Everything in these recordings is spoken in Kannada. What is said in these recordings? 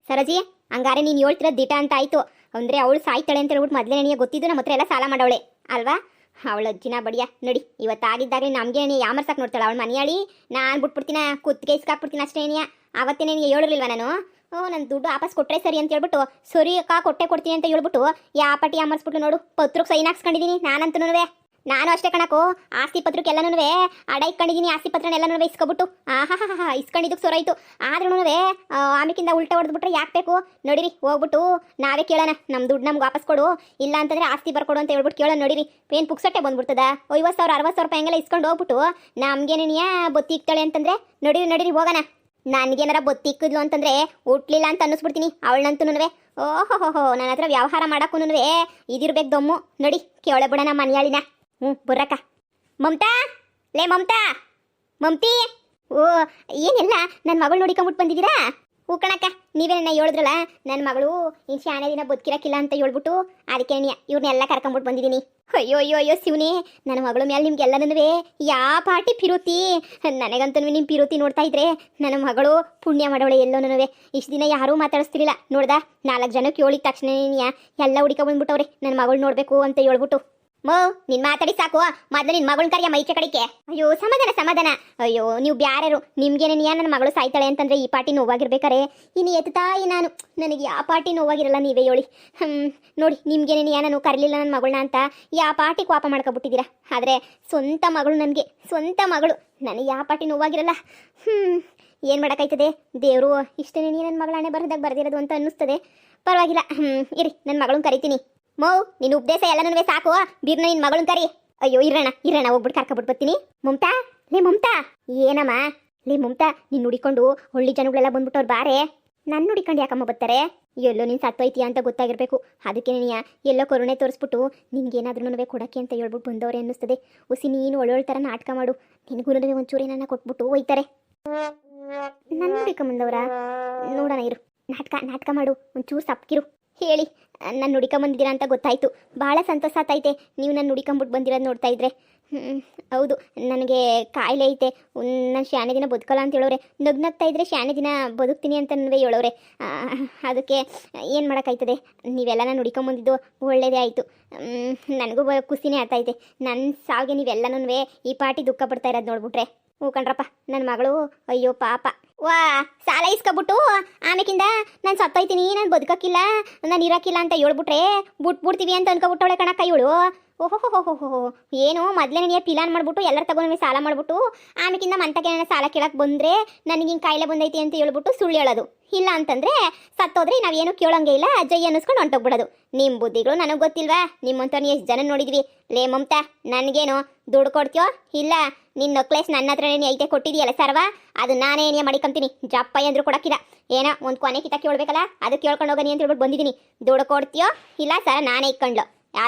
ಸರಜಿ ಹಂಗಾರೆ ನೀನು ಹೇಳ್ತಿರೋದು ದಿಟ ಅಂತ ಆಯ್ತು. ಅಂದರೆ ಅವಳು ಸಾಯ್ತಾಳೆ ಅಂತ ಹೇಳ್ಬಿಟ್ಟು ಮೊದಲೇ ನನಗೆ ಗೊತ್ತಿದ್ದು ನಮ್ಮ ಹತ್ರ ಎಲ್ಲ ಸಾಲ ಮಾಡವಳೆ ಅಲ್ವಾ? ಅವಳ ಅಜ್ಜಿನ ಬಡಿಯ ನೋಡಿ, ಇವತ್ತಾಗಿದ್ದಾಗಲೇ ನಮಗೆ ಯಾಮರ್ಸಕ್ಕೆ ನೋಡ್ತಾಳೆ ಅವಳು ಮನೆಯಾಳಿ. ನಾನು ಬಿಟ್ಬಿಡ್ತೀನ, ಕುತ್ತಿಗೆ ಇಸ್ಕಾಕ್ಬಿಡ್ತೀನಿ ಅಷ್ಟೇ. ಅವತ್ತೇ ನಿನಗೆ ಹೇಳಿರ್ಲಿಲ್ವ ನಾನು? ನನ್ನ ದುಡ್ಡು ವಾಪಸ್ ಕೊಟ್ಟರೆ ಸರಿ ಅಂತ ಹೇಳ್ಬಿಟ್ಟು, ಸರಿ ಅಕ್ಕ ಕೊಟ್ಟೆ ಕೊಡ್ತೀನಿ ಅಂತ ಹೇಳ್ಬಿಟ್ಟು ಯಾಪಟ್ಟಿ ಯಾಮರ್ಸ್ಬಿಟ್ಟು ನೋಡು, ಪತ್ರಕ್ಕೆ ಸೈನ್ ಹಾಕ್ಸ್ಕೊಂಡಿದ್ದೀನಿ ನಾನಂತೂ. ನಾನು ಅಷ್ಟೇ ಕಣಕೋ, ಆಸ್ತಿ ಪತ್ರಕ್ಕೆ ಎಲ್ಲನೂ ಅಡ ಇಟ್ಕೊಂಡಿದ್ದೀನಿ. ಆಸ್ತಿ ಪತ್ರನೆಲ್ಲನೂ ಇಸ್ಕೊಬಿಟ್ಟು ಇಸ್ಕೊಂಡಿದ್ದಕ್ಕೆ ಸೊರಾಯ್ತು. ಆದ್ರೂ ಆಮೇಕಿಂದ ಉಲ್ಟಾ ಹೊಡೆದ್ಬಿಟ್ರೆ ಯಾಕೆ ಬೇಕು? ನೋಡಿರಿ, ಹೋಗ್ಬಿಟ್ಟು ನಾವೇ ಕೇಳೋಣ, ನಮ್ಮ ದುಡ್ಡು ನಮ್ಗೆ ವಾಪಸ್ ಕೊಡು, ಇಲ್ಲ ಅಂತಂದ್ರೆ ಆಸ್ತಿ ಬರ್ಕೊಡು ಅಂತ ಹೇಳ್ಬಿಟ್ಟು ಕೇಳೋಣ. ನೋಡಿರಿ, ಏನು ಪುಕ್ಸಟ್ಟೆ ಬಂದ್ಬಿಡ್ತದ? 50,000 60,000 ರೂಪಾಯಿ ಹಂಗೆಲ್ಲ ಇಸ್ಕೊಂಡು ಹೋಗ್ಬಿಟ್ಟು ನಮ್ಗೇನೇನಿಯ ಬೊತ್ತಿ ಇಕ್ತಾಳೆ ಅಂತಂದ್ರೆ ನಡೀರಿ ಹೋಗೋಣ. ನನಗೇನಾರ ಬೊತ್ತಿ ಇಕ್ಕಿದ್ಲು ಅಂತಂದ್ರೆ ಹುಟ್ಲಿಲ್ಲ ಅಂತ ಅನ್ನಿಸ್ಬಿಡ್ತೀನಿ ಅವಳನ್ನಂತೂ. ಓಹೋ ನನ್ನ ಹತ್ರ ವ್ಯವಹಾರ ಮಾಡಕ್ಕೂ ಇದಿರ್ಬೇಕು ದಮ್ಮು. ನೋಡಿ ಕೇಳ ಬಿಡೋಣ ಮನೆಯಾಳಿನ. ಬುರ್ರಕ್ಕ. ಮಮತಾ, ಲೇ ಮಮತಾ, ಮಮತಿ. ಓ ಏನೆಲ್ಲ ನನ್ನ ಮಗಳು ನೋಡಿಕೊಂಬಿಟ್ಟು ಬಂದಿದ್ದೀರಾ? ಹೂ ಕಣಕ್ಕ, ನೀವೇನ ಹೇಳಿದ್ರಲ್ಲ ನನ್ನ ಮಗಳು ಇನ್ನು ಶಾನೆ ದಿನ ಬದುಕಿರಕ್ಕಿಲ್ಲ ಅಂತ ಹೇಳ್ಬಿಟ್ಟು, ಅದಕ್ಕೆ ಇವ್ರನ್ನೆಲ್ಲ ಕರ್ಕೊಂಬಿಟ್ಟು ಬಂದಿದ್ದೀನಿ. ಅಯ್ಯೋ ಶಿವನೇ, ನನ್ನ ಮಗಳ ಮೇಲೆ ನಿಮ್ಗೆಲ್ಲನೂ ಯಾವ ಪಾಟಿ ಪಿರುತಿ. ನನಗಂತೂ ನಿಮ್ಮ ಪಿರುತಿ ನೋಡ್ತಾ ಇದ್ರೆ ನನ್ನ ಮಗಳು ಪುಣ್ಯ ಮಾಡೋಳೆ. ಎಲ್ಲೋನೂ ಇಷ್ಟು ದಿನ ಯಾರೂ ಮಾತಾಡಿಸ್ತಿರ್ಲಿಲ್ಲ. ನೋಡ್ದ 4 ಜನಕ್ಕೆ ಹೇಳಿದ ತಕ್ಷಣ ಎಲ್ಲ ಹುಡುಕ ಬಂದ್ಬಿಟ್ಟವ್ರೆ ನನ್ನ ಮಗಳು ನೋಡಬೇಕು ಅಂತ ಹೇಳ್ಬಿಟ್ಟು. ನಿನ್ ಮಾತಾಡಿ ಸಾಕು, ಮೊದಲು ನಿನ್ ಮಗಳನ್ನ ಕರಿಯ ಮೈಕೆ ಕಡಿಕೆ. ಅಯ್ಯೋ ಸಮಾಧಾನ. ಅಯ್ಯೋ ನೀವು ಬ್ಯಾರ್ಯಾರು, ನಿಮ್ಗೇನೇನಿಯ ನನ್ನ ಮಗಳು ಸಾಯ್ತಾಳೆ ಅಂತಂದ್ರೆ ಈ ಪಾಟಿ ನೋವಾಗಿರ್ಬೇಕಾರೆ ಇನ್ನು ಎತ್ತಾಯಿ ನಾನು. ನನಗೆ ಯಾವ ಪಾಟಿ ನೋವಾಗಿರಲ್ಲ, ನೀವೇ ಹೇಳಿ. ನೋಡಿ, ನಿಮ್ಗೇನೇನಿಯ ನಾನು ಕರೀಲಿಲ್ಲ ನನ್ನ ಮಗಳನ್ನ ಅಂತ ಯಾವ ಪಾಟಿ ಕೋಪ ಮಾಡ್ಕೊಬಿಟ್ಟಿದ್ದೀರಾ. ಆದರೆ ಸ್ವಂತ ಮಗಳು, ನನಗೆ ಸ್ವಂತ ಮಗಳು, ನನಗೆ ಯಾವ ಪಾಟಿ ನೋವಾಗಿರಲ್ಲ. ಏನು ಮಾಡೋಕ್ಕಾಯ್ತದೆ? ದೇವರು ಇಷ್ಟನೇ ನನ್ನ ಮಗಳ ಹಣೆ ಬರದಾಗ ಬರ್ದಿರೋದು ಅಂತ ಅನ್ನಿಸ್ತದೆ. ಪರವಾಗಿಲ್ಲ, ಇರಿ ನನ್ನ ಮಗಳನ್ನ ಕರಿತೀನಿ. ನಿನ್ನ ಉಪದೇಶ ಎಲ್ಲನೂ ಸಾಕು, ಬೀರ್ನ ನಿನ್ನ ಮಗಳನ್ನ ಕರಿ. ಅಯ್ಯೋ ಇರೋಣ ಹೋಗ್ಬಿಟ್ಟು ಕರ್ಕೊಬಿಟ್ಟು ಬರ್ತೀನಿ. ಮಮತಾ, ಲೇ ಮಮತಾ. ಏನಮ್ಮ? ಲೇ ಮಮತಾ, ನೀನು ನುಡಿಕೊಂಡು ಒಳ್ಳೆ ಜನಗಳೆಲ್ಲ ಬಂದ್ಬಿಟ್ಟವ್ರು ಬಾರೆ. ನನ್ನ ನುಡಿಕೊಂಡು ಯಾಕಮ್ಮ ಬರ್ತಾರೆ? ಎಲ್ಲೋ ನೀನು ಸತ್ತೋಯ್ತೀಯ ಅಂತ ಗೊತ್ತಾಗಿರ್ಬೇಕು. ಅದಕ್ಕೆ ನೀನು ಎಲ್ಲೋ ಕರುಣೆ ತೋರಿಸ್ಬಿಟ್ಟು ನಿನ್ಗೇನಾದ್ರೂ ಕೊಡೋಕ್ಕೆ ಅಂತ ಹೇಳ್ಬಿಟ್ಟು ಬಂದವ್ರೆ ಅನ್ನಿಸ್ತದೆ. ಉಸಿ ನೀನು ಒಳ್ಳೊಳ್ಳೆ ಥರ ನಾಟಕ ಮಾಡು, ನಿನಗೂ ಒಂಚೂರು ನನ್ನ ಕೊಟ್ಬಿಟ್ಟು ಹೋಯ್ತಾರೆ. ನನ್ನ ನುಡಿಕೊಂಬಂದವ್ರ ನೋಡೋಣ ಇರು. ನಾಟಕ ಮಾಡು, ಒಂಚೂರು ಸಪ್ಕಿರು. ಹೇಳಿ, ನಾನು ನುಡಿಕೊಂಬಂದಿದ್ದೀರಾ ಅಂತ ಗೊತ್ತಾಯಿತು. ಭಾಳ ಸಂತೋಷ ಆತೈತೆ ನೀವು ನಾನು ನುಡಿಕೊಂಬಿಟ್ಟು ಬಂದಿರೋದು ನೋಡ್ತಾ ಇದ್ರೆ. ಹೌದು, ನನಗೆ ಕಾಯಿಲೆ ಐತೆ, ನಾನು ಶಾನೆ ದಿನ ಬದುಕಲ್ಲ ಅಂತ ಹೇಳೋರೆ. ನಗ್ನಗ್ತಾ ಇದ್ರೆ ಶಾನೆ ದಿನ ಬದುಕ್ತೀನಿ ಅಂತನೂ ಹೇಳೋರೆ. ಅದಕ್ಕೆ ಏನು ಮಾಡೋಕ್ಕಾಯ್ತದೆ? ನೀವೆಲ್ಲ ನಾನು ನುಡಿಕೊಂಬಂದಿದ್ದು ಒಳ್ಳೇದೇ ಆಯಿತು. ನನಗೂ ಖುಷಿನೇ ಆಗ್ತೈತೆ. ನನ್ನ ಸಾವಿಗೆ ನೀವೆಲ್ಲನೂ ಈ ಪಾಟಿ ದುಃಖ ಪಡ್ತಾ ಇರೋದು ನೋಡ್ಬಿಟ್ರೆ. ಹ್ಞೂ ಕಣ್ರಪ್ಪ, ನನ್ನ ಮಗಳು ಅಯ್ಯೋ ಪಾಪ. ವಾ, ಸಾಲ ಇಸ್ಕೊಬಿಟ್ಟು ಆಮೇಕಿಂದ ನಾನು ಸತ್ತೋಯ್ತೀನಿ, ನಾನು ಬದುಕಕ್ಕಿಲ್ಲ, ನಾನು ಇರೋಕ್ಕಿಲ್ಲ ಅಂತ ಹೇಳ್ಬಿಟ್ರೆ ಬಿಟ್ಬಿಡ್ತೀವಿ ಅಂತ ಅನ್ಕೊಬಿಟ್ಟವಳೆ ಕಣಕ್ಕ ಇವಳು. ಓಹೋ, ಏನು ಮೊದಲೇ ನನಗೆ ಪಿಲಾನ್ ಮಾಡ್ಬಿಟ್ಟು ಎಲ್ಲರ ತಗೊಂಡು ಸಾಲ ಮಾಡ್ಬಿಟ್ಟು ಆಮೇಕಿಂದ ಮಂತಕ್ಕೆ ಸಾಲ ಕೇಳಕ್ಕೆ ಬಂದರೆ ನನಗೆ ಹಿಂಗೆ ಕಾಯಿಲೆ ಬಂದೈತಿ ಅಂತ ಹೇಳ್ಬಿಟ್ಟು ಸುಳ್ಳು ಹೇಳೋದು. ಇಲ್ಲ ಅಂತಂದರೆ ಸತ್ತೋದ್ರೆ ನಾವೇನು ಕೇಳೋಂಗೆ ಇಲ್ಲ, ಜೈ ಅನ್ನಿಸ್ಕೊಂಡು ಹೊಂಟೋಗ್ಬಿಡೋದು. ನಿಮ್ಮ ಬುದ್ಧಿಗಳು ನನಗೆ ಗೊತ್ತಿಲ್ವಾ? ನಿಮ್ಮಂತವ್ನು ಎಷ್ಟು ಜನ ನೋಡಿದ್ವಿ. ಲೇ ಮಮತಾ, ನನಗೇನು ದುಡ್ಡು ಕೊಡ್ತೀಯೋ ಇಲ್ಲ ನಿನ್ನ ನಕ್ಲೆಸ್ ನನ್ನ ಹತ್ರನೇ ಐತೆ ಕೊಟ್ಟಿದೆಯಲ್ಲ ಸರ್ವ, ಅದು ನಾನೇ ಏನೇ ಮಾಡಿಕೊಂತೀನಿ. ಜಪ್ಪಯ್ಯ ಅಂದ್ರೂ ಕೊಡೋಕ್ಕಿಲ್ಲ. ಏನೋ ಒಂದು ಕೊನೆ ಕಿತ್ತ ಕೇಳಬೇಕಲ್ಲ, ಅದು ಕೇಳ್ಕೊಂಡು ಹೋಗನಿ ಅಂತ ಹೇಳ್ಬಿಟ್ಟು ಬಂದಿದ್ದೀನಿ. ದುಡ್ಡು ಕೊಡ್ತೀಯೋ ಇಲ್ಲ ಸರ ನಾನೇ ಇಕ್ಕೊಂಡ್ಲು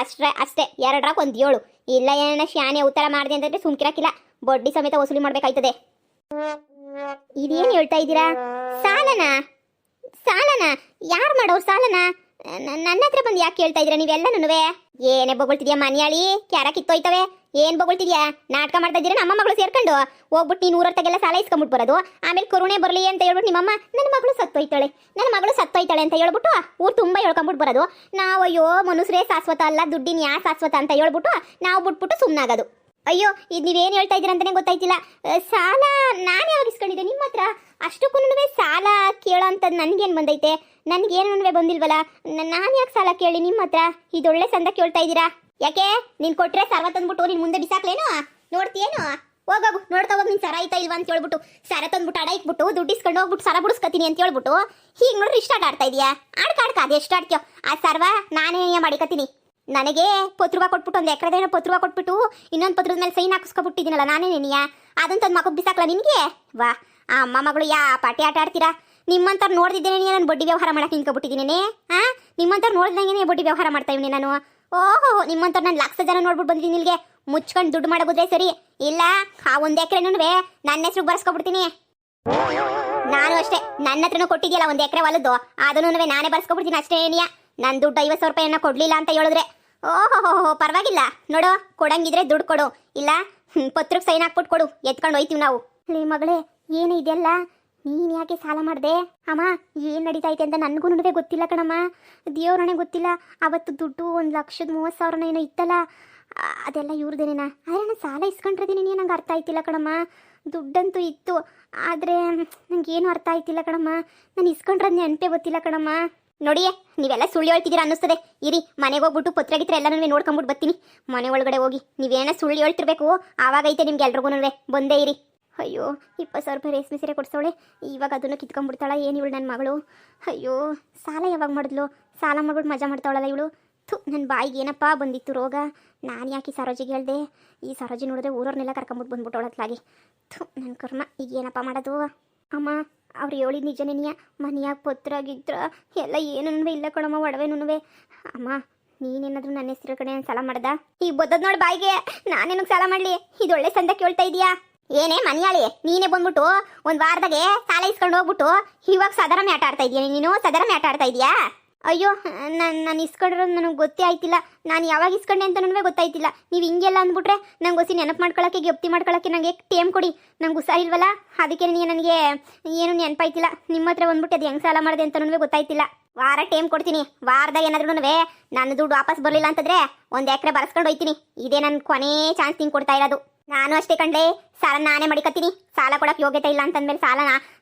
ಅಷ್ಟೇ. 2 ಒಂದು 7. ಇಲ್ಲ ಏನ ಶಾನೆ ಉತ್ತರ ಮಾಡಿದೆ ಅಂತಂದ್ರೆ ಸುಮ್ಕಿರಕ್ಕಿಲ್ಲ, ಬಡ್ಡಿ ಸಮೇತ ವಸೂಲಿ ಮಾಡ್ಬೇಕಾಯ್ತದೆ. ಇದೇನು ಹೇಳ್ತಾ ಇದ್ದೀರಾ? ಸಾಲನ ಯಾರು ಮಾಡೋರು? ಸಾಲನ ನನ್ನ ಹತ್ರ ಬಂದು ಯಾಕೆ ಕೇಳ್ತಾ ಇದ್ದೀರಾ ನೀವೆಲ್ಲನೂ? ಏನೇ ಬೊಗಳ್ತಿದ್ಯಾ ಮನೆಯಾಳಿ? ಕ್ಯಾರ ಕಿತ್ತೋಯ್ತವೆ. ಏನು ಬೊಗಳ್ತಿದ್ಯಾ? ನಾಟಕ ಮಾಡ್ತಾ ಇದ್ದೀರಾ ನಮ್ಮ ಮಗಳು ಸೇರ್ಕೊಂಡು. ಹೋಗ್ಬಿಟ್ಟು ನೀನು ಊರತ್ತಾಗೆಲ್ಲ ಸಾಲ ಇಸ್ಕೊಂಬಿಟ್ಟು ಬರೋದು, ಆಮೇಲೆ ಕರುಣೆ ಬರಲಿ ಅಂತ ಹೇಳ್ಬಿಟ್ಟು ನಿಮ್ಮಮ್ಮ ನನ್ನ ಮಗಳು ಸತ್ತೋಯ್ತಾಳೆ ಅಂತ ಹೇಳ್ಬಿಟ್ಟು ಊರು ತುಂಬ ಹೇಳ್ಕೊಂಬಿಟ್ಟು ಬರೋದು. ನಾವು ಅಯ್ಯೋ ಮನುಷ್ಯರೇ ಶಾಶ್ವತ ಅಲ್ಲ, ದುಡ್ಡಿನ ಯಾ ಶಾಶ್ವತ ಅಂತ ಹೇಳ್ಬಿಟ್ಟು ನಾವು ಬಿಟ್ಬಿಟ್ಟು ಸುಮ್ಮನಾಗೋದು. ಅಯ್ಯೋ, ಇದು ನೀವೇನು ಹೇಳ್ತಾ ಇದ್ದೀರಾ ಅಂತಲೇ ಗೊತ್ತಾಯ್ತಿಲ್ಲ. ಸಾಲ ನಾನು ಯಾವಾಗ ಇಸ್ಕೊಂಡಿದ್ದೆ ನಿಮ್ಮ ಹತ್ರ? ಅಷ್ಟಕ್ಕೂ ಸಾಲ ಕೇಳೋ ಅಂಥದ್ದು ನನಗೇನು ಬಂದೈತೆ? ನನಗೇನು ಬಂದಿಲ್ವಲ್ಲ, ನಾನು ಯಾಕೆ ಸಾಲ ಕೇಳಿ ನಿಮ್ಮ ಹತ್ರ? ಇದೊಳ್ಳೆ ಸಂದ ಕೇಳ್ತಾ ಇದ್ದೀರಾ? ಯಾಕೆ ನೀನು ಕೊಟ್ಟರೆ ಸರ್ವ ತಂದ್ಬಿಟ್ಟು ನೀನು ಮುಂದೆ ಬಿಸಾಕ್ಲೇನು? ನೋಡ್ತೀಯೇನು? ಹೋಗೋಗು, ನೋಡ್ತಾ ಹೋಗಿ ನೀನು ಸರ ಆಯ್ತಾ ಇಲ್ವಾ ಅಂತ ಹೇಳ್ಬಿಟ್ಟು ಸರ ತಂದ್ಬಿಟ್ಟು ಅಡ ಇಕ್ಬಿಟ್ಟು ದುಡ್ಡು ಇಸ್ಕೊಂಡು ಹೋಗ್ಬಿಟ್ಟು ಸರ ಬಿಡಿಸ್ಕೊತೀನಿ ಅಂತ ಹೇಳ್ಬಿಟ್ಟು ಹೀಗೆ ನೋಡ್ರಿ ಇಷ್ಟ ಆಡ್ತಾ ಇದೆಯಾ? ಆಡ್ಕ ಅದು ಎಷ್ಟು ಆಡ್ತೀಯೋ ಆ ಸರ್ವ ನಾನೇ ಮಾಡಿಕತ್ತೀನಿ. ನನಗೆ 10 ರೂಪಾಯಿ ಕೊಟ್ಬಿಟ್ಟು ಒಂದು ಎಕರೆದೇನೋ 10 ರೂಪಾಯಿ ಕೊಟ್ಬಿಟ್ಟು ಇನ್ನೊಂದು ಪತ್ರದ ಮೇಲೆ ಸೈನ್ ಹಾಕಿಸ್ಕೊಬಿಟ್ಟಿದ್ದೀನಲ್ಲ ನಾನೇ ನೆನೆಯ, ಅದನ್ನ ತಂದು ಮಕ್ಕಳು ಬಿಸಾಕ್ಲ ನಿನಗೆ? ವಾ, ಆ ಅಮ್ಮ ಮಗಳು ಯಾ ಪಾಟಿ ಆಟ ಆಡ್ತೀರಾ? ನಿಮ್ಮಂಥವ್ರು ನೋಡ್ದಿದ್ದೇನೆ ನಾನು ಬಡ್ಡಿ ವ್ಯವಹಾರ ಮಾಡಕ್ಕೆ ನಿಂತ್ಕೊಬಿಟ್ಟಿದ್ದೀನಿ. ನಿಮ್ಮಂಥವ್ರು ನೋಡ್ದಂಗೆ ಬಡ್ಡಿ ವ್ಯವಹಾರ ಮಾಡ್ತಾ ಇವ್ನಿ ನಾನು. ಓಹೋ, ನಿಮ್ಮಂಥವ್ರು ನಾನು ಲಕ್ಷ ಜನ ನೋಡ್ಬಿಟ್ಟು ಬಂದಿದ್ದೀನಿ. ಇಲ್ಲಿಗೆ ಮುಚ್ಕೊಂಡು ದುಡ್ಡು ಮಾಡೋಗುದ್ರೆ ಸರಿ, ಇಲ್ಲ ಆ 1 ಎಕರೆನೂ ನನ್ನ ಹೆಸ್ರಿಗೆ ಬರ್ಸ್ಕೊಬಿಡ್ತೀನಿ. ನಾನು ಅಷ್ಟೇ, ನನ್ನ ಹತ್ರನೂ ಕೊಟ್ಟಿದ್ಯಲ್ಲ 1 ಎಕರೆ ಹೊಲದ್ದು, ಅದನ್ನು ನಾನೇ ಬರ್ಸ್ಕೊಬಿಡ್ತೀನಿ ಅಷ್ಟೇ. ಏನಿಯಾ ನನ್ನ ದುಡ್ಡು 50,000 ರೂಪಾಯಿನ ಕೊಡಲಿಲ್ಲ ಅಂತ ಹೇಳಿದ್ರೆ ಓಹೋ ಪರವಾಗಿಲ್ಲ ನೋಡು, ಕೊಡಂಗಿದ್ರೆ ದುಡ್ಡು ಕೊಡು, ಇಲ್ಲ ಪತ್ರಕ್ಕೆ ಸೈನ್ ಹಾಕ್ಬಿಟ್ಟು ಕೊಡು, ಎತ್ಕೊಂಡು ಹೋಯ್ತೀವಿ ನಾವು. ಲೇ ಮಗಳೇ, ಏನು ಇದೆಲ್ಲ ನೀನು ಯಾಕೆ ಸಾಲ ಮಾಡಿದೆ ಅಮ್ಮ? ಏನು ನಡೀತೈತೆ ಅಂತ ನನಗೂ ಗೊತ್ತಿಲ್ಲ ಕಣಮ್ಮ. ದೇವ್ರಣೆ ಗೊತ್ತಿಲ್ಲ. ಅವತ್ತು ದುಡ್ಡು 1,30,30,000 ಏನೋ ಇತ್ತಲ್ಲ, ಅದೆಲ್ಲ ಇವ್ರದೇನೇನಾ. ಆದರೆ ನಾನು ಸಾಲ ಇಸ್ಕೊಂಡಿದ್ದೀನಿ, ನಂಗೆ ಅರ್ಥ ಆಯ್ತಿಲ್ಲ ಕಣಮ್ಮ. ದುಡ್ಡಂತೂ ಇತ್ತು, ಆದರೆ ನನಗೇನು ಅರ್ಥ ಆಯ್ತಿಲ್ಲ ಕಣಮ್ಮ. ನಾನು ಇಸ್ಕೊಂಡ್ರದ್ದು ನೆನಪೇ ಗೊತ್ತಿಲ್ಲ ಕಣಮ್ಮ. ನೋಡಿ, ನೀವೆಲ್ಲ ಸುಳ್ಳು ಹೇಳ್ತಿದ್ದೀರಾ ಅನ್ನಿಸ್ತದೆ. ಇರಿ, ಮನೆಗೆ ಹೋಗ್ಬಿಟ್ಟು ಪತ್ರಗಿತ್ರ ಎಲ್ಲನೂ ನೋಡ್ಕೊಂಬಿಟ್ಟು ಬರ್ತೀನಿ. ಮನೆ ಒಳಗಡೆ ಹೋಗಿ ನೀವೇನೋ ಸುಳ್ಳು ಹೇಳ್ತಿರ್ಬೇಕು, ಆವಾಗೈತೆ ನಿಮ್ಗೆ ಎಲ್ರಿಗೂ ಬಂದೇ ಇರಿ. ಅಯ್ಯೋ, 20,000 ರೂಪಾಯಿ ರೇಷ್ಮೆ ಸೀರೆ ಕೊಡ್ಸೋಳೆ, ಇವಾಗ ಅದನ್ನು ಕಿತ್ಕೊಂಡ್ಬಿಡ್ತಾಳ ಏನು ಇವಳು ನನ್ನ ಮಗಳು? ಅಯ್ಯೋ, ಸಾಲ ಯಾವಾಗ ಮಾಡಿದ್ಲು? ಸಾಲ ಮಾಡ್ಬಿಟ್ಟು ಮಜಾ ಮಾಡ್ತಾವಳಲ್ಲ ಇವಳು. ನನ್ನ ಬಾಯಿಗೆ ಏನಪ್ಪ ಬಂದಿತ್ತು ರೋಗ? ನಾನು ಯಾಕೆ ಈ ಸರೋಜಿಗೆ ಹೇಳ್ದೆ? ಈ ಸರೋಜಿ ನೋಡಿದ್ರೆ ಊರವ್ರನ್ನೆಲ್ಲ ಕರ್ಕೊಂಬಿಟ್ಟು ಬಂದ್ಬಿಟ್ಟವಳತ್ಲಾಗಿ. ನನ್ನ ಕರ್ಮ, ಈಗ ಏನಪ್ಪ ಮಾಡೋದು? ಅಮ್ಮ, ಅವ್ರು ಹೇಳಿದ ನಿಜನೇನಿಯ? ಮನೆಯಾಗ ಪತ್ರ ಗಿತ್ರ ಎಲ್ಲ ಏನೂ ಇಲ್ಲ ಕಣಮ್ಮ, ಒಡವೆನೂ. ಅಮ್ಮ, ನೀನೇನಾದರೂ ನನ್ನ ಹೆಸರು ಕಡೆ ಸಾಲ ಮಾಡ್ದ? ಈಗ ಬದ್ದದ್ ನೋಡಿ ಬಾಯಿಗೆ, ನಾನೇನಕ್ಕೆ ಸಾಲ ಮಾಡಲಿ? ಇದು ಒಳ್ಳೆ ಸಂದ ಕೇಳ್ತಾ ಇದೀಯಾ? ಏನೇ ಮನಿಯಾಳಿ, ನೀನೇ ಬಂದ್ಬಿಟ್ಟು ಒಂದು ವಾರದಾಗೆ ಸಾಲ ಇಸ್ಕೊಂಡು ಹೋಗ್ಬಿಟ್ಟು ಇವಾಗ ಸದರ ಮ್ಯಾಟ ಆಡ್ತಾ ಇದೀಯ ನೀನು? ಸದರ ಮ್ಯಾಟ ಆಡ್ತಾ ಇದೀಯಾ? ಅಯ್ಯೋ, ನಾನು ಇಸ್ಕೊಂಡಿರೋದು ನನಗೆ ಗೊತ್ತೇ ಆಯ್ತಿಲ್ಲ. ನಾನು ಯಾವಾಗ ಇಸ್ಕೊಂಡೆ ಅಂತ ಗೊತ್ತಾಯ್ತಿಲ್ಲ. ನೀವು ಹಿಂಗೆಲ್ಲ ಅಂದ್ಬಿಟ್ರೆ ನಂಗೆ ಹೊಸಿ ನೆನಪು ಮಾಡ್ಕೊಳಕ್ಕೆ, ಗೆಪ್ತಿ ಮಾಡ್ಕೊಳಕ್ಕೆ ನನಗೆ ಟೇಮ್ ಕೊಡಿ. ನಂಗೆ ಹುಷಾರಿಲ್ವಲ್ಲ, ಅದಕ್ಕೆ ನನಗೆ ಏನು ನೆನಪಾಯ್ತಿಲ್ಲ. ನಿಮ್ಮ ಹತ್ರ ಬಂದ್ಬಿಟ್ಟು ಅದು ಹೆಂಗೆ ಸಾಲ ಮಾಡಿದೆ ಅಂತ ಗೊತ್ತಾಯ್ತಿಲ್ಲ. ವಾರ ಟೇಮ್ ಕೊಡ್ತೀನಿ. ವಾರದಾಗ ಏನಾದ್ರೂ ನನ್ನ ದುಡ್ಡು ವಾಪಸ್ ಬರಲಿಲ್ಲ ಅಂತಂದ್ರೆ 1 ಎಕರೆ ಬರ್ಸ್ಕೊಂಡು ಹೋಯ್ತೀನಿ. ಇದೇ ನನ್ನ ಕೊನೆ ಚಾನ್ಸ್ ನಿಂಗೆ ಕೊಡ್ತಾ ಇರೋದು. ನಾನು ಅಷ್ಟೇ ಕಂಡ್ಲೆ, ಸಾಲ ನಾನೇ ಮಡಿಕತ್ತೀನಿ. ಸಾಲ ಕೊಡಕ್ಕೆ ಯೋಗ್ಯತೆ ಇಲ್ಲ ಅಂತಂದ್ಮೇಲೆ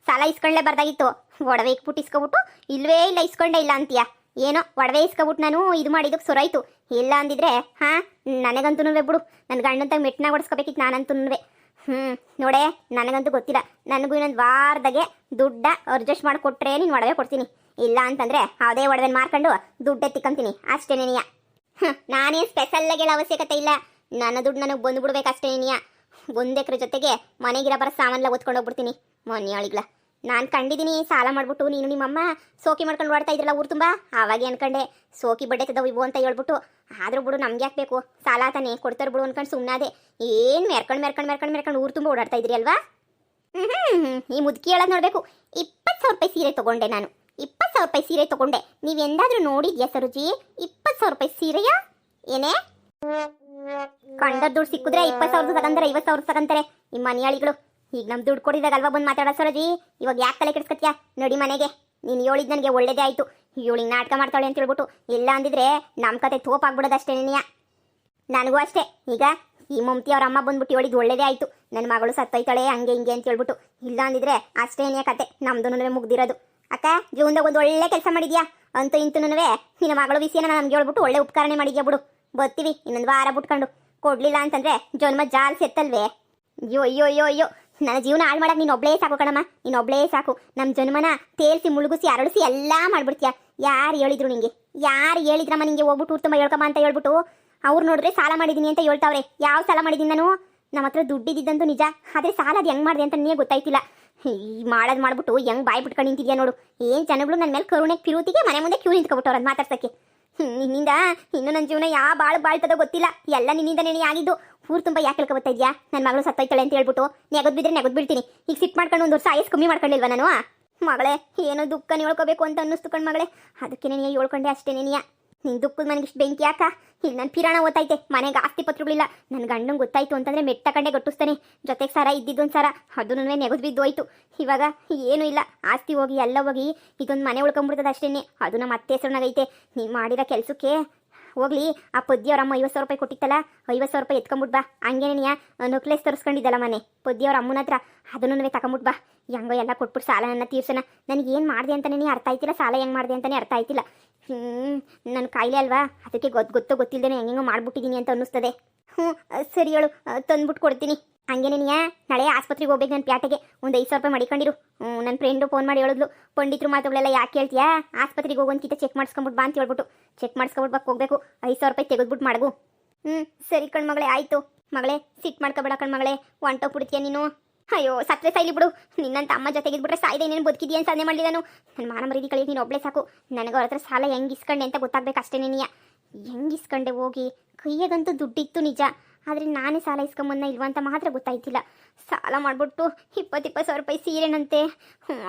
ಸಾಲ ಇಸ್ಕೊಂಡ್ಲೇ ಬರ್ದಾಗಿತ್ತು. ಒಡವೆ ಇಕ್ಬಿಟ್ಟು ಇಸ್ಕೊಬಿಟ್ಟು ಇಲ್ವೇ ಇಲ್ಲ ಇಸ್ಕೊಂಡೇ ಇಲ್ಲ ಅಂತೀಯ. ಏನೋ ಒಡವೆ ಇಸ್ಕೊಬಿಟ್ಟು ನಾನು ಇದು ಮಾಡಿದಕ್ಕೆ ಸುರಾಯ್ತು. ಇಲ್ಲ ಅಂದಿದ್ರೆ ನನಗಂತೂ ಬಿಡು, ನನ್ನ ಗಂಡಂತಾಗ ಮೆಟ್ಟನಾಗ ಹೊಡಿಸ್ಕೋಬೇಕಿತ್ತು ನಾನಂತೂ. ನೋಡೇ, ನನಗಂತೂ ಗೊತ್ತಿಲ್ಲ. ನನಗೂ ಇನ್ನೊಂದು ವಾರದಾಗೆ ದುಡ್ಡ ಅಡ್ಜಸ್ಟ್ ಮಾಡಿಕೊಟ್ರೆ ನೀನು ಒಡವೆ ಕೊಡ್ತೀನಿ. ಇಲ್ಲ ಅಂತಂದ್ರೆ ಅದೇ ಒಡವೆನ ಮಾರ್ಕೊಂಡು ದುಡ್ಡು ಎತ್ತಿಕ್ಕಂತೀನಿ ಅಷ್ಟೇ ನೀನಿಯ. ನಾನೇನು ಸ್ಪೆಷಲ್ಲಾಗೆಲ್ಲ ಅವಶ್ಯಕತೆ ಇಲ್ಲ. ನನ್ನ ದುಡ್ಡು ನನಗೆ ಬಂದುಬಿಡ್ಬೇಕಷ್ಟೇ ನೀನಿಯ. 1 ಎಕರೆ ಜೊತೆಗೆ ಮನೆಗಿರ ಬರೋ ಸಾಮಾನೆಲ್ಲ ಓದ್ಕೊಂಡು ಹೋಗ್ಬಿಡ್ತೀನಿ. ಮೊನ್ನೆಯಾಳಿಗ್ಲ ನಾನು ಕಂಡಿದ್ದೀನಿ ಸಾಲ ಮಾಡ್ಬಿಟ್ಟು ನೀನು ನಿಮ್ಮಮ್ಮ ಸೋಕಿ ಮಾಡ್ಕೊಂಡು ಓಡ್ತಾ ಇದ್ರಲ್ಲ ಊರು ತುಂಬ. ಆವಾಗೆ ಅನ್ಕೊಂಡೆ ಸೋಕಿ ಬಡ್ಡೆ ತದವು ಇವು ಅಂತ ಹೇಳ್ಬಿಟ್ಟು. ಆದರೂ ಬಿಡು, ನಮ್ಗೆ ಯಾಕೆ ಬೇಕು ಸಾಲ ತಾನೇ ಕೊಡ್ತಾರೆ ಬಿಡು ಅನ್ಕೊಂಡು ಸುಮ್ಮನಾದೆ. ಏನು ಮೆರ್ಕೊಂಡು ಊರು ತುಂಬ ಓಡಾಡ್ತಾ ಇದ್ರಿ ಅಲ್ವಾ? ಈ ಮುದುಕಿ ಹೇಳೋದು ನೋಡಬೇಕು. 20,000 ರೂಪಾಯಿ ಸೀರೆ ತೊಗೊಂಡೆ ನಾನು. 20,000 ರೂಪಾಯಿ ಸೀರೆ ತೊಗೊಂಡೆ. ನೀವೆಂದಾದ್ರೂ ನೋಡಿದ್ಯಾ ಸರೋಜಿ? 20,000 ರೂಪಾಯಿ ಸೀರೆಯಾ? ಏನೇ ಕಂಡ ದುಡ್ಡು ಸಿಕ್ಕಿದ್ರೆ 20,000 ತಗಂತಾರೆ, 50,000 ತಗಂತಾರೆ ನಿಮ್ಮ ಮನೆಯಾಳಿಗಳು. ಈಗ ನಮ್ಮ ದುಡ್ಡು ಕೊಡಿದಾಗ ಅಲ್ವಾ ಬಂದು ಮಾತಾಡೋ ಸರೋಜಿ? ಇವಾಗ ಯಾಕೆ ತಲೆ ಕೆಡ್ಸ್ಕತ್ಯಾ? ನೋಡಿ ಮನೆಗೆ. ನೀನು ಹೇಳಿದ್ ನನಗೆ ಒಳ್ಳೇದೇ ಆಯಿತು. ಇವಳಿಗೆ ನಾಟಕ ಮಾಡ್ತಾಳೆ ಅಂತ ಹೇಳ್ಬಿಟ್ಟು. ಇಲ್ಲ ಅಂದಿದ್ರೆ ನಮ್ಮ ಕತೆ ತೋಪಾಗ್ಬಿಡೋದು ಅಷ್ಟೇ ನೀನಿಯ. ನನಗೂ ಅಷ್ಟೇ. ಈಗ ಈ ಮಮತಿ ಅವ್ರ ಅಮ್ಮ ಬಂದ್ಬಿಟ್ಟು ಹೇಳಿದ್ದು ಒಳ್ಳೇದೇ ಆಯಿತು. ನನ್ನ ಮಗಳು ಸತ್ತೋಯ್ತಾಳೆ ಹಂಗೆ ಹಿಂಗೆ ಅಂತ ಹೇಳ್ಬಿಟ್ಟು. ಇಲ್ಲ ಅಂದಿದ್ರೆ ಅಷ್ಟೇ ಏನೇ ಕತೆ, ನಮ್ದು ಮುಗ್ದಿರೋದು. ಅಕ್ಕ, ಜೀವನದಾಗ ಒಂದು ಒಳ್ಳೆ ಕೆಲಸ ಮಾಡಿದ್ಯಾ ಅಂತೂ ಇಂತೂ. ನಿನ್ನ ಮಗಳು ವಿಷಯನ ನಮ್ಗೆ ಹೇಳ್ಬಿಟ್ಟು ಒಳ್ಳೆ ಉಪಕಾರನೇ ಮಾಡಿದ್ಯಾ ಬಿಡು. ಬರ್ತೀವಿ ಇನ್ನೊಂದು ವಾರ ಬಿಟ್ಕೊಂಡು. ಕೊಡ್ಲಿಲ್ಲ ಅಂತಂದ್ರೆ ಜನ್ಮ ಜಾಲ್ ಸೆತ್ತಲ್ವೇ? ಅಯ್ಯೋ ಅಯ್ಯೋ ಅಯ್ಯೋ ಅಯ್ಯೋ, ನನ್ನ ಜೀವನ ಹಾಳು ಮಾಡಕ್ಕೆ ನೀನು ಒಬ್ಳೇ ಸಾಕು ಕಣಮ್ಮ. ನೀನು ಒಬ್ಳೇ ಸಾಕು. ನಮ್ಮ ಜನ್ಮನ ತೇಲ್ಸಿ ಮುಳುಗಿಸಿ ಅರಳಿಸಿ ಎಲ್ಲ ಮಾಡ್ಬಿಡ್ತೀಯ. ಯಾರು ಹೇಳಿದ್ರು ನಿಂಗೆ? ಯಾರು ಹೇಳಿದ್ರಮ್ಮ ನಿಂಗೆ ಹೋಗ್ಬಿಟ್ಟು ಊರು ತುಂಬ ಹೇಳ್ಕಮ್ಮ ಅಂತ ಹೇಳ್ಬಿಟ್ಟು? ಅವ್ರು ನೋಡಿದ್ರೆ ಸಾಲ ಮಾಡಿದ್ದೀನಿ ಅಂತ ಹೇಳ್ತಾವ್ರೆ. ಯಾವ ಸಾಲ ಮಾಡಿದ್ದೀನಿ ನಾನು? ನಮ್ಮ ಹತ್ರ ದುಡ್ಡಿದ್ದಂತೂ ನಿಜ, ಆದರೆ ಸಾಲ ಅದು ಹೆಂಗೆ ಮಾಡಿದೆ ಅಂತ ನೀವೇ ಗೊತ್ತಾಯ್ತಿಲ್ಲ. ಈ ಮಾಡೋದು ಮಾಡ್ಬಿಟ್ಟು ಹೆಂಗೆ ಬಾಯಿ ಬಿಟ್ಕೊಂಡು ನಿಂತಿದ್ಯಾ ನೋಡು. ಏನು ಜನಗಳು ನನ್ನ ಮೇಲೆ ಕರುಣೆ ಪಿರುತಿಗೆ ಮನೆ ಮುಂದೆ ಕ್ಯೂ ನಿಂತ್ಕೊಬಿಟ್ಟವ್ರು ಅದು ಮಾತಾಡ್ಸೋಕ್ಕೆ. ನಿನ್ನಿಂದ ಇನ್ನು ನನ್ನ ಜೀವನ ಯಾವ ಬಾಳ್ತದೋ ಗೊತ್ತಿಲ್ಲ. ಎಲ್ಲ ನಿನ್ನಿಂದ ನೆನೆ ಆಗಿದ್ದು. ಊರು ತುಂಬ ಯಾಕೆ ಹೇಳ್ಕೊಬತ್ತಾ ಇದೆಯಾ? ನನ್ನ ಮಗಳು ಸತ್ತೋಯ್ತಾಳೆ ಅಂತ ಹೇಳ್ಬಿಟ್ಟು ನೆಗದ್ ಬಿದ್ರೆ ನೆಗದ್ ಬಿಡ್ತೀನಿ. ಈಗ ಸಿಟ್ಟು ಮಾಡ್ಕೊಂಡು 1 ವರ್ಷ ಆಯಸ್ ಕಮ್ಮಿ ಮಾಡ್ಕೊಂಡಿಲ್ವ ನಾನು? ಮಗಳೇ, ಏನೋ ದುಃಖ ಹೇಳ್ಕೋಬೇಕು ಅಂತ ಅನ್ನಿಸ್ತು ಕಣ್ ಮಗಳೇ. ಅದಕ್ಕೆ ನೀನು ಹೇಳ್ಕೊಂಡೆ ಅಷ್ಟೇ ನೀನಿಯ. ನಿನ್ನ ದುಃಖದ ನನಗೆ ಇಷ್ಟು ಬೆಂಕಿ ಯಾಕ? ಇಲ್ಲಿ ನನ್ನ ಪಿರಾಣ ಓದ್ತೈತೆ. ಮನೆಗೆ ಆಸ್ತಿ ಪತ್ರಗಳಿಲ್ಲ. ನನ್ನ ಗಂಡಂಗೆ ಗೊತ್ತಾಯ್ತು ಅಂತಂದರೆ ಮೆಟ್ಟ ಕಂಡೆ ಗಟ್ಟಿಸ್ತಾನೆ. ಜೊತೆಗೆ ಸರ ಇದ್ದಿದ್ದೊಂದು ಸರ ಅದನ್ನು ನೆಗದು ಬಿದ್ದು ಹೋಯ್ತು. ಇವಾಗ ಏನೂ ಇಲ್ಲ. ಆಸ್ತಿ ಹೋಗಿ ಎಲ್ಲ ಹೋಗಿ ಇದೊಂದು ಮನೆ ಉಳ್ಕೊಂಬಿಡ್ತದೆ ಅಷ್ಟೇ. ಅದು ನಮ್ಮ ಅತ್ತೆ ಹೆಸರುನಾಗೈತೆ. ನೀನು ಮಾಡಿರೋ ಕೆಲಸಕ್ಕೆ ಹೋಗ್ಲಿ. ಆ ಪದ್ಯವ್ರ ಅಮ್ಮ 50,000 ರೂಪಾಯಿ ಕೊಟ್ಟಿತ್ತಲ್ಲ, 50,000 ರೂಪಾಯಿ ಎತ್ಕೊಂಬಿಟ್ ಬಾ. ಹಂಗೇನೆಯಾ ನಕ್ಲೆಸ್ ತರಿಸ್ಕೊಂಡಿದ್ದಲ್ಲ ಮನೆ ಪದ್ಯವ್ರ ಅಮ್ಮನ ಹತ್ರ, ಅದನ್ನು ತಗೊಂಬಿಟ್ ಬಾ. ಹೆಂಗೋ ಎಲ್ಲ ಕೊಟ್ಬಿಟ್ಟು ಸಾಲ ನನ್ನ ತೀರ್ಸೋಣ. ನನಗೇನು ಮಾಡಿದೆ ಅಂತಲೇ ಅರ್ಥ ಆಯ್ತಿಲ್ಲ. ಸಾಲ ಹೆಂಗೆ ಮಾಡಿದೆ ಅಂತಲೇ ಅರ್ಥ ಆಯ್ತಿಲ್ಲ. ನನ್ನ ಕಾಯಿಲೆ ಅಲ್ವಾ, ಅದಕ್ಕೆ ಗೊತ್ತಿಲ್ಲದೇನೆ ಹೆಂಗೆಂಗೋ ಮಾಡ್ಬಿಟ್ಟಿದ್ದೀನಿ ಅಂತ ಅನ್ನಿಸ್ತದೆ. ಸರಿ ಹೇಳು, ತಂದ್ಬಿಟ್ಟು ಕೊಡ್ತೀನಿ. ಹಂಗೇನೇನಿಯಾ ನಾಳೆ ಆಸ್ಪತ್ರೆಗೆ ಹೋಗ್ಬೇಕು. ನನ್ನ ಪ್ಯಾಟೆಗೆ ಒಂದು 5,000 ರೂಪಾಯಿ ಮಡಿಕೊಂಡಿರು. ನನ್ನ ಫ್ರೆಂಡು ಫೋನ್ ಮಾಡಿ ಹೇಳಿದ್ಲು, ಪಂಡಿತರು ಮಾತುಗಳೆಲ್ಲ ಯಾಕೆ ಹೇಳ್ತೀಯಾ? ಆಸ್ಪತ್ರೆಗೆ ಹೋಗೋಂಕಿತ ಚೆಕ್ ಮಾಡಿಸ್ಕೊಂಬಿಟ್ಟು ಬಾ ಅಂತ ಹೇಳ್ಬಿಟ್ಟು. ಚೆಕ್ ಮಾಡಿಸ್ಕೊಂಬಿಟ್ಟು ಹೋಗ್ಬೇಕು. 5,000 ರೂಪಾಯಿ ತೆಗೆದ್ಬಿಟ್ಟು ಮಾಡಗು. ಸರಿ ಕಣ್ಮಗಳೇ, ಆಯಿತು. ಮಗಳೇ, ಸಿಟ್ಟು ಮಾಡ್ಕೊಬೇಡ ಕಣ್ಮಗಳೇ. ಹೊಂಟೋಗ್ಬಿಡ್ತೀಯ ನೀನು. ಅಯ್ಯೋ, ಸತ್ರೆ ಸಾಯ್ಲಿ ಬಿಡು. ನಿನ್ನಂತ ಅಮ್ಮ ಜೊತೆಗಿದ್ಬಿಟ್ರೆ ಸಾಯ್ದೆ ಇನ್ನೇನು ಬದುಕಿದೀಯ ಅಂತ ಸಾಧನೆ ಮಾಡಲಿ ನಾನು. ನನ್ನ ಮಾನ ಮರೀದಿ ಕಳಿಗೆ ನೀನು ಒಬ್ಳೆ ಸಾಕು. ನನಗೆ ಅವ್ರ ಹತ್ರ ಸಾಲ ಹೆಂಗೆ ಇಸ್ಕೊಂಡೆ ಅಂತ ಗೊತ್ತಾಗ್ಬೇಕು ಅಷ್ಟೇ ನೀನಿಯ. ಹೆಂಗೆ ಇಸ್ಕೊಂಡೆ ಹೋಗಿ? ಕೈಯಾಗಂತೂ ದುಡ್ಡಿತ್ತು ನಿಜ, ಆದರೆ ನಾನೇ ಸಾಲ ಇಸ್ಕೊಂಬಂದ ಇಲ್ವ ಅಂತ ಮಾತ್ರ ಗೊತ್ತಾಯ್ತಿಲ್ಲ. ಸಾಲ ಮಾಡಿಬಿಟ್ಟು 20,000 ರೂಪಾಯಿ ಸೀರೆನಂತೆ,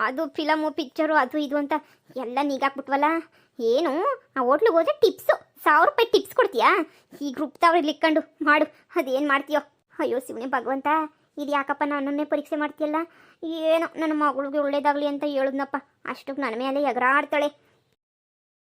ಅದು ಫಿಲಮು ಪಿಕ್ಚರು ಅದು ಇದು ಅಂತ ಎಲ್ಲ ನೀಗಾಕ್ಬಿಟ್ವಲ್ಲ. ಏನು ಆ ಹೋಟ್ಲಿಗೆ ಹೋದ್ರೆ ಟಿಪ್ಸು 1,000 ರೂಪಾಯಿ ಟಿಪ್ಸ್ ಕೊಡ್ತೀಯಾ? ಈ ಗ್ರೂಪ್ ತಾವ್ರಿಗೆ ಇಟ್ಕೊಂಡು ಮಾಡು. ಅದೇನು ಮಾಡ್ತೀಯೋ? ಅಯ್ಯೋ ಶಿವನೇ ಭಗವಂತ, ಇದು ಯಾಕಪ್ಪ ನನ್ನನ್ನೇ ಪರೀಕ್ಷೆ ಮಾಡ್ತೀಯಲ್ಲ, ಏನೋ ನನ್ನ ಮಗಳಿಗೆ ಒಳ್ಳೇದಾಗಲಿ ಅಂತ ಹೇಳಿದ್ನಪ್ಪ, ಅಷ್ಟಕ್ಕೆ ನನ್ನ ಮೇಲೆ ಎಗರಾಡ್ತಾಳೆ.